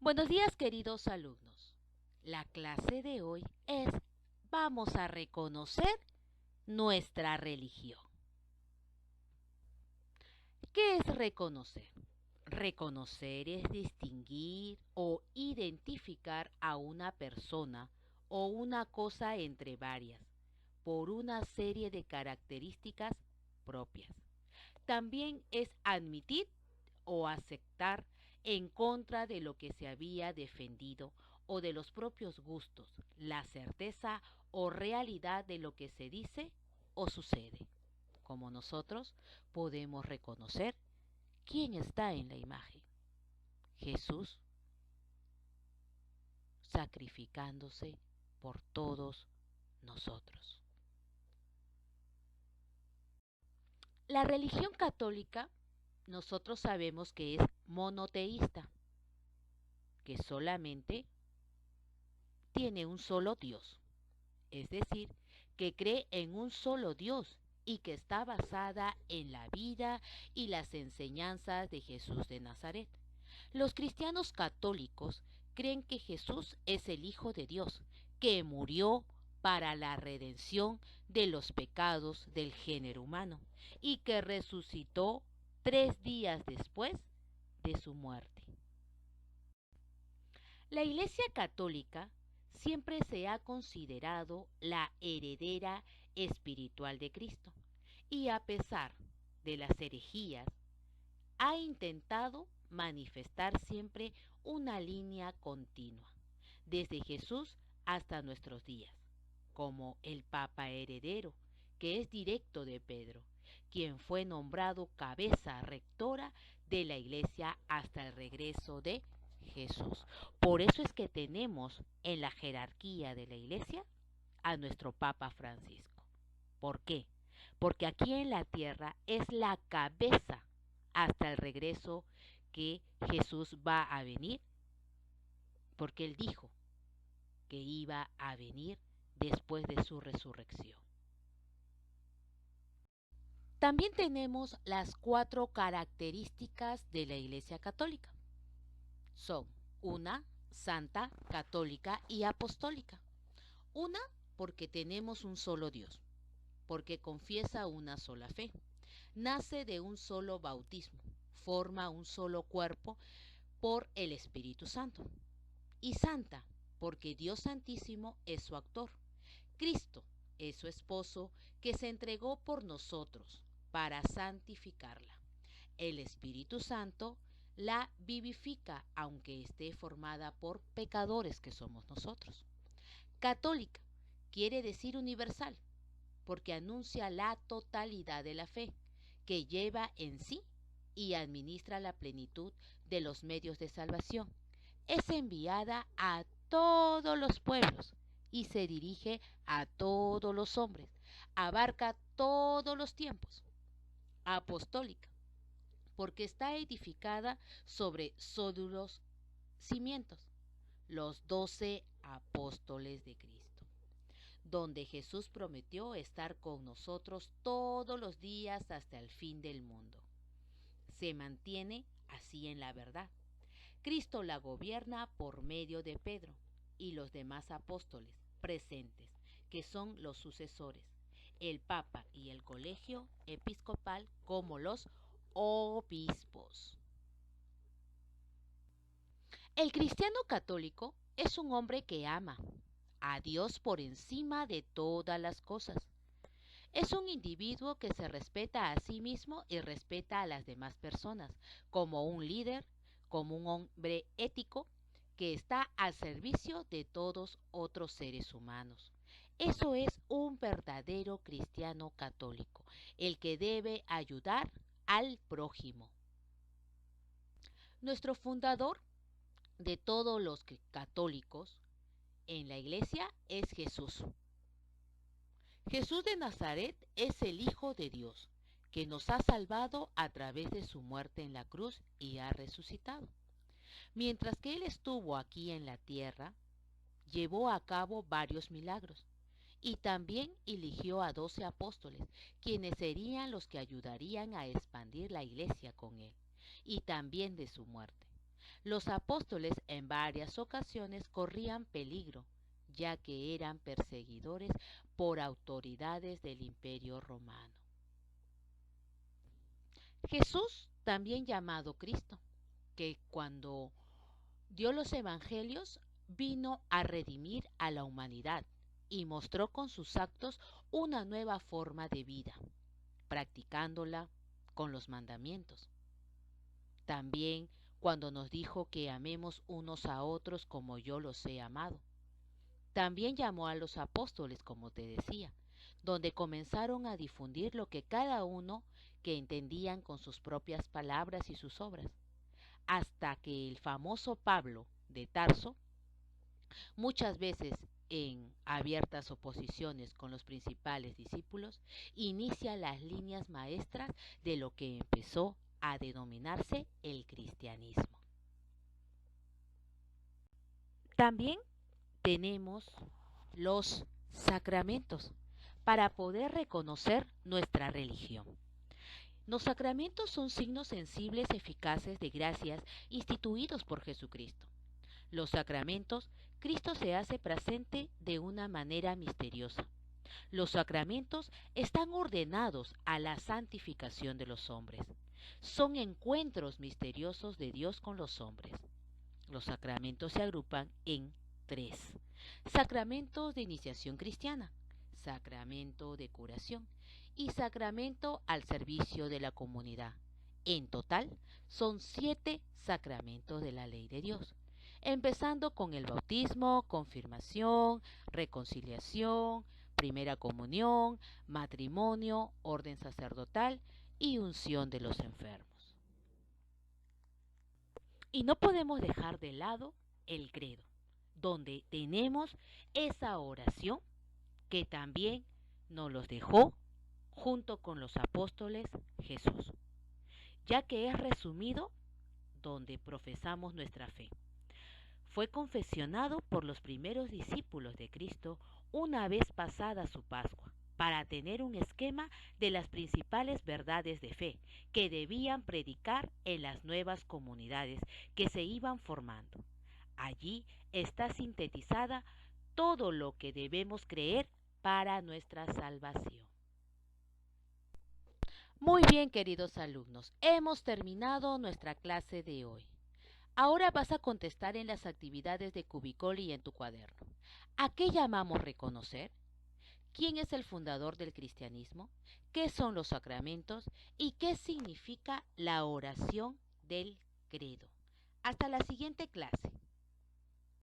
Buenos días, queridos alumnos. La clase de hoy es Vamos a reconocer nuestra religión. ¿Qué es reconocer? Reconocer es distinguir o identificar a una persona o una cosa entre varias por una serie de características propias. También es admitir o aceptar en contra de lo que se había defendido o de los propios gustos, la certeza o realidad de lo que se dice o sucede. Como nosotros podemos reconocer quién está en la imagen. Jesús sacrificándose por todos nosotros. La religión católica nosotros sabemos que es monoteísta, que solamente tiene un solo Dios, es decir, que cree en un solo Dios y que está basada en la vida y las enseñanzas de Jesús de Nazaret. Los cristianos católicos creen que Jesús es el Hijo de Dios, que murió para la redención de los pecados del género humano y que resucitó 3 días después de su muerte. La Iglesia Católica siempre se ha considerado la heredera espiritual de Cristo y a pesar de las herejías, ha intentado manifestar siempre una línea continua, desde Jesús hasta nuestros días, como el Papa heredero, que es directo de Pedro, quien fue nombrado cabeza rectora de la Iglesia hasta el regreso de Jesús. Por eso es que tenemos en la jerarquía de la Iglesia a nuestro Papa Francisco. ¿Por qué? Porque aquí en la tierra es la cabeza hasta el regreso que Jesús va a venir, porque él dijo que iba a venir después de su resurrección. También tenemos las 4 características de la Iglesia Católica. Son una, santa, católica y apostólica. Una, porque tenemos un solo Dios, porque confiesa una sola fe, nace de un solo bautismo, forma un solo cuerpo por el Espíritu Santo. Y santa, porque Dios Santísimo es su autor. Cristo es su esposo que se entregó por nosotros para santificarla. El Espíritu Santo la vivifica aunque esté formada por pecadores que somos nosotros. Católica quiere decir universal, porque anuncia la totalidad de la fe, que lleva en sí y administra la plenitud de los medios de salvación. Es enviada a todos los pueblos y se dirige a todos los hombres. Abarca todos los tiempos. Apostólica, porque está edificada sobre sólidos cimientos, los 12 apóstoles de Cristo, donde Jesús prometió estar con nosotros todos los días hasta el fin del mundo. Se mantiene así en la verdad. Cristo la gobierna por medio de Pedro y los demás apóstoles presentes, que son los sucesores, el Papa y el colegio episcopal como los obispos. El cristiano católico es un hombre que ama a Dios por encima de todas las cosas. Es un individuo que se respeta a sí mismo y respeta a las demás personas, como un líder, como un hombre ético que está al servicio de todos otros seres humanos. Eso es un verdadero cristiano católico, el que debe ayudar al prójimo. Nuestro fundador de todos los católicos en la iglesia es Jesús. Jesús de Nazaret es el Hijo de Dios, que nos ha salvado a través de su muerte en la cruz y ha resucitado. Mientras que Él estuvo aquí en la tierra, llevó a cabo varios milagros y también eligió a 12 apóstoles, quienes serían los que ayudarían a expandir la iglesia con Él y también de su muerte. Los apóstoles en varias ocasiones corrían peligro, ya que eran perseguidores por autoridades del Imperio Romano. Jesús, también llamado Cristo, que cuando dio los evangelios vino a redimir a la humanidad y mostró con sus actos una nueva forma de vida, practicándola con los mandamientos. También cuando nos dijo que amemos unos a otros como yo los he amado. También llamó a los apóstoles, como te decía, donde comenzaron a difundir lo que cada uno que entendían con sus propias palabras y sus obras, hasta que el famoso Pablo de Tarso, muchas veces en abiertas oposiciones con los principales discípulos, inicia las líneas maestras de lo que empezó a denominarse el cristianismo. También tenemos los sacramentos para poder reconocer nuestra religión. Los sacramentos son signos sensibles eficaces de gracias instituidos por Jesucristo. Los sacramentos, Cristo se hace presente de una manera misteriosa. Los sacramentos están ordenados a la santificación de los hombres. Son encuentros misteriosos de Dios con los hombres. Los sacramentos se agrupan en tres: sacramentos de iniciación cristiana, sacramento de curación y sacramento al servicio de la comunidad. En total, son 7 sacramentos de la ley de Dios, empezando con el bautismo, confirmación, reconciliación, primera comunión, matrimonio, orden sacerdotal y unción de los enfermos. Y no podemos dejar de lado el credo, donde tenemos esa oración que también nos los dejó junto con los apóstoles Jesús, ya que es resumido donde profesamos nuestra fe. Fue confesionado por los primeros discípulos de Cristo una vez pasada su Pascua, para tener un esquema de las principales verdades de fe que debían predicar en las nuevas comunidades que se iban formando. Allí está sintetizada todo lo que debemos creer para nuestra salvación. Muy bien, queridos alumnos, hemos terminado nuestra clase de hoy. Ahora vas a contestar en las actividades de Cubicol y en tu cuaderno. ¿A qué llamamos reconocer? ¿Quién es el fundador del cristianismo? ¿Qué son los sacramentos? ¿Y qué significa la oración del credo? Hasta la siguiente clase.